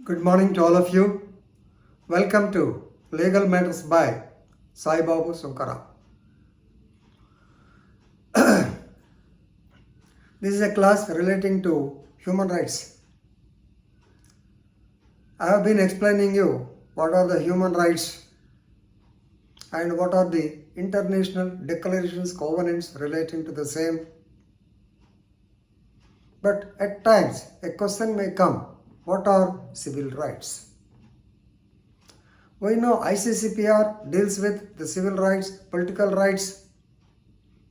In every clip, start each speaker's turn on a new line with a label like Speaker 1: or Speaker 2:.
Speaker 1: Good morning to all of you. Welcome to Legal Matters by Sai Babu Sunkara. This is a class relating to human rights. I have been explaining you what are the human rights and what are the international declarations, covenants relating to the same. But at times a question may come, what are civil rights? We know ICCPR deals with the civil rights, political rights,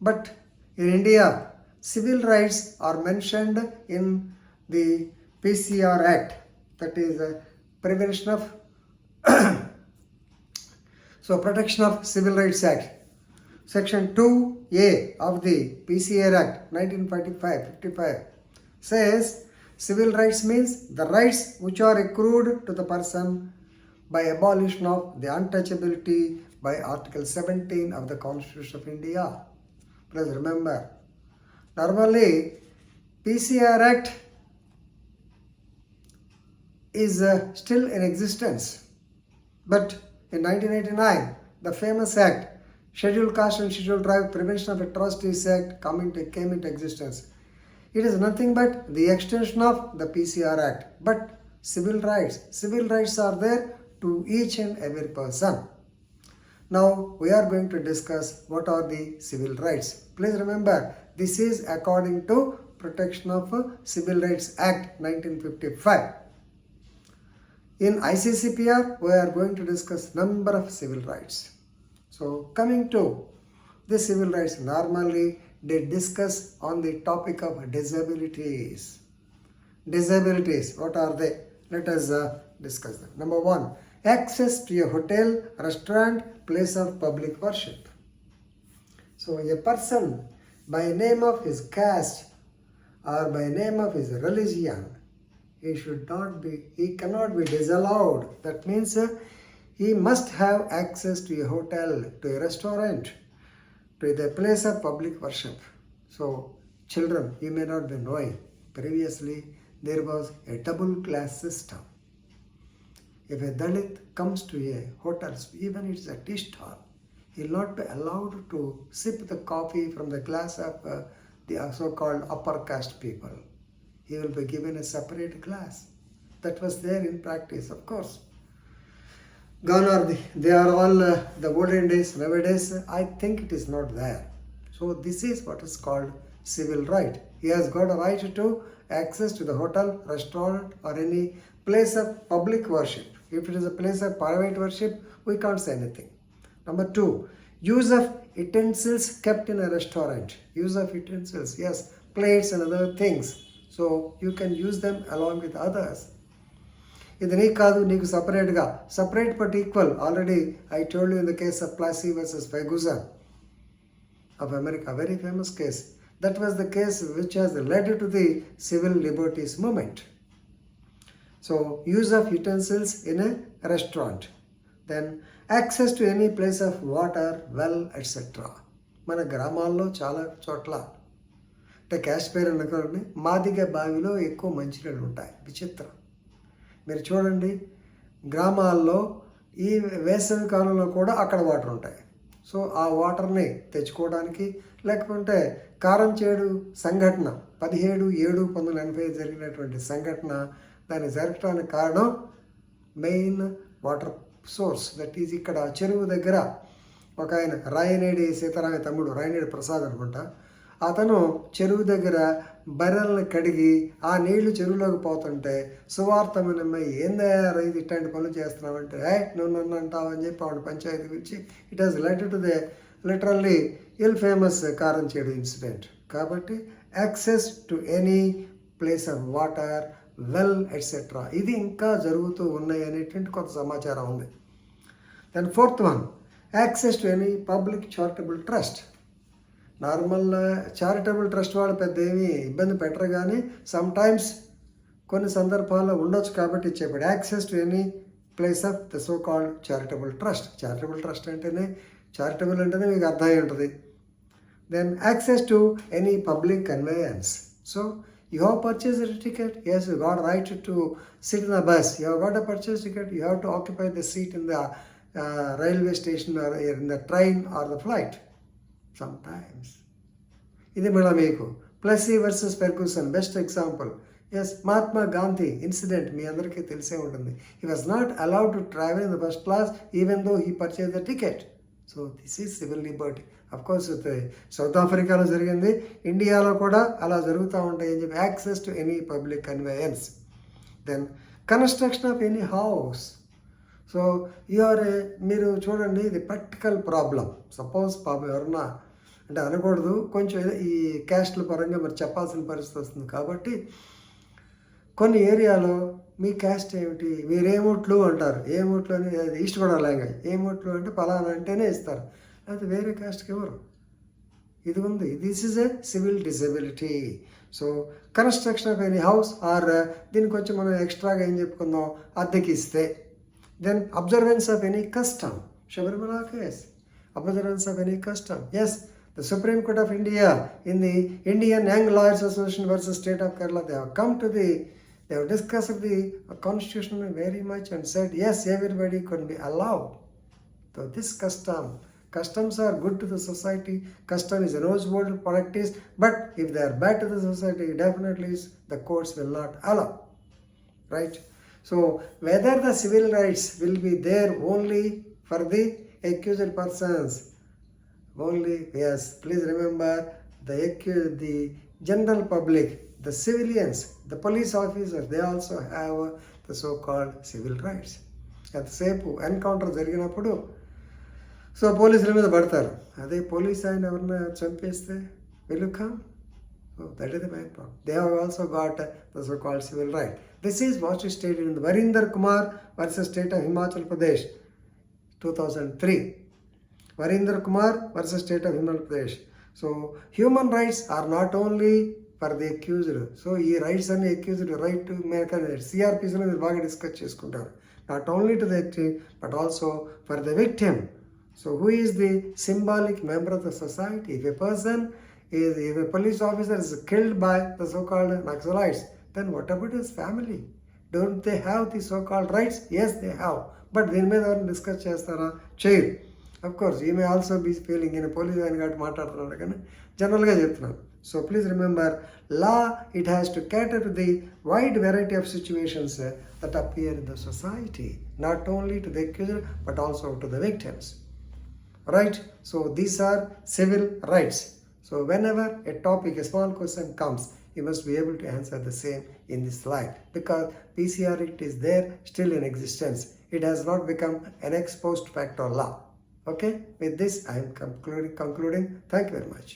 Speaker 1: but in India, civil rights are mentioned in the PCR Act, that is Prevention of Protection of Civil Rights Act. Section 2A of the PCR Act 1955 says civil rights means the rights which are accrued to the person by abolition of the untouchability by Article 17 of the Constitution of India. Please remember, normally PCR Act is still in existence, but in 1989 the famous act, Scheduled Caste and Scheduled Tribe Prevention of Atrocities Act came into existence. It is nothing but the extension of the PCR Act, but civil rights are there to each and every person. Now we are going to discuss what are the civil rights. Please remember, this is according to Protection of Civil Rights Act 1955. In ICCPR, we are going to discuss number of civil rights. So coming to the civil rights, normally they discuss on the topic of disabilities. Disabilities, what are they? Let us discuss them. Number one, access to a hotel, restaurant, place of public worship. So a person by name of his caste or by name of his religion, he cannot be disallowed. That means he must have access to a hotel, to a restaurant, to the place of public worship. So children, you may not be knowing, previously there was a double class system. If a Dalit comes to a hotel, even it's a tea stall, he will not be allowed to sip the coffee from the glass of the so-called upper caste people. He will be given a separate glass. That was there in practice, of course. Gone are they are all the olden days. Nowadays, I think it is not there. So this is what is called civil right. He has got a right to access to the hotel, restaurant, or any place of public worship. If it is a place of private worship, we can't say anything. Number two, use of utensils kept in a restaurant. Use of utensils, yes, plates and other things. So you can use them along with others. ఇది నీ కాదు, నీకు సపరేట్గా, separate but equal. Already I told you in the case of Plessy versus Ferguson of America, very famous case. That was the case which has led to the civil liberties movement. So use of utensils in a restaurant. Then access to any place of water, well, etc. మన గ్రామాల్లో చాలా చోట్ల అంటే cash పేరు అనుకోండి, మాదిగ బావిలో ఎక్కువ మంచినీళ్ళు ఉంటాయి. విచిత్రం. మీరు చూడండి, గ్రామాల్లో ఈ వేసవి కాలంలో కూడా అక్కడ వాటర్ ఉంటాయి. సో ఆ వాటర్ని తెచ్చుకోవడానికి, లేకపోతే కారంచేడు సంఘటన 17/7/1985 జరిగినటువంటి సంఘటన, దాన్ని జరగడానికి కారణం main water source. That is ఇక్కడ చెరువు దగ్గర ఒక ఆయన రాయనేడి సీతారామయ్య తమ్ముడు, రాయనేడి ప్రసాద్ అనుకుంటా, అతను చెరువు దగ్గర బర్రెలను కడిగి ఆ నీళ్లు చెరువులోకి పోతుంటే సువార్తమనమ్మ ఏందయ్యా రైతు ఇట్లాంటి పనులు చేస్తున్నావంటే, నువ్వు నన్ను అంటావు అని చెప్పి ఆవిడ పంచాయతీ గురించి it has led to the literally ill famous Karamchedu incident. కాబట్టి access to any place of water, well etcetera, ఇది ఇంకా జరుగుతూ ఉన్నాయి అనేటువంటి కొంత సమాచారం ఉంది. Then fourth one, access to any public charitable trust. Normal charitable trust వాళ్ళు పెద్ద ఏమీ ఇబ్బంది పెట్టరు, కానీ సమ్టైమ్స్ కొన్ని సందర్భాల్లో ఉండొచ్చు కాబట్టి ఇచ్చేపాడు. Access to any place of the so called charitable trust. Charitable trust అంటేనే, చారిటబుల్ అంటేనే మీకు అర్థమై ఉంటుంది. Then access to any public conveyance. So You have purchased a ticket. Yes, you got right to sit in the bus. You have got a purchase ticket. You have to occupy the seat in the railway station or in the train or the flight. Sometimes. ఇది మళ్ళీ మీకు Plessy versus Ferguson best example. Yes, Mahatma Gandhi incident మీ అందరికీ తెలిసే ఉంటుంది. He was not allowed to travel in the first class even though he purchase the ticket. So this is civil liberty. Of course South ఆఫ్రికాలో జరిగింది, ఇండియాలో కూడా అలా జరుగుతూ ఉంటాయి అని చెప్పి. Access to any public conveyance. Then construction of any house. So మీరు చూడండి, ఇది ప్రాక్టికల్ ప్రాబ్లం. సపోజ్ పాపం ఎవరన్నా అంటే అనకూడదు, కొంచెం ఈ క్యాస్ట్ల పరంగా మరి చెప్పాల్సిన పరిస్థితి వస్తుంది. కాబట్టి కొన్ని ఏరియాలో మీ క్యాస్ట్ ఏమిటి, మీరేమోట్లు అంటారు. ఏమోట్లు అని ఈస్ట్ గోదావరి లాంగ్వేజ్. ఏమోట్లు అంటే పలానా అంటేనే ఇస్తారు, అది వేరే క్యాస్ట్కి ఎవరు. ఇది ఉంది. This is a civil disability. So construction of any house or దీనికి కొంచెం మనం ఎక్స్ట్రాగా ఏం చెప్పుకుందాం, అద్దెకి ఇస్తే. Then observance of any custom. Sabarimala case, observance of any custom. Yes, the Supreme Court of India in the Indian Young Lawyers Association versus State of Kerala, they have discussed the constitution very much and said yes, everybody could be allowed. So this customs are good to the society. Custom is a noteworthy practice, but if they are bad to the society, definitely the courts will not allow. Right? So whether the civil rights will be there only for the accused persons, only, yes, please remember, the general public, the civilians, the police officers, they also have the so-called civil rights. ఎంతసేపు encounter జరిగినప్పుడు so పోలీసుల మీద పడతారు. అదే police ఆయన ఎవరన్నా చంపేస్తే వెలుకమ్. So that is the main problem. They have also got the so-called civil right. This is what is stated in the Varinder Kumar versus State of Himachal Pradesh, 2003. Varinder Kumar versus State of Himachal Pradesh. So human rights are not only for the accused. So ఈ rights అన్ని accused right to make సిఆర్పిస్లో మీరు బాగా discuss చేసుకుంటారు. Not only to the accused but also for the victim. So who is the symbolic member of the society? If a police officer is killed by the so-called Naxalites, then what about his family? Don't they have the so-called rights? Yes, they have. But దీని మీద ఎవరైనా discuss చేస్తారా? చేయరు. Of course, you may also be feeling in a police ఆయన కాబట్టి మాట్లాడుతున్నాడు కానీ జనరల్గా చెప్తున్నాను. So please remember, law, it has to cater to the wide variety of situations that appear in the society, not only to the accused but also to the victims. Right? So these are civil rights. So whenever a topic, a small question comes, you must be able to answer the same in this slide, because PCR Act is there, still in existence. It has not become an ex post facto law. Okay, with this I am concluding. Thank you very much.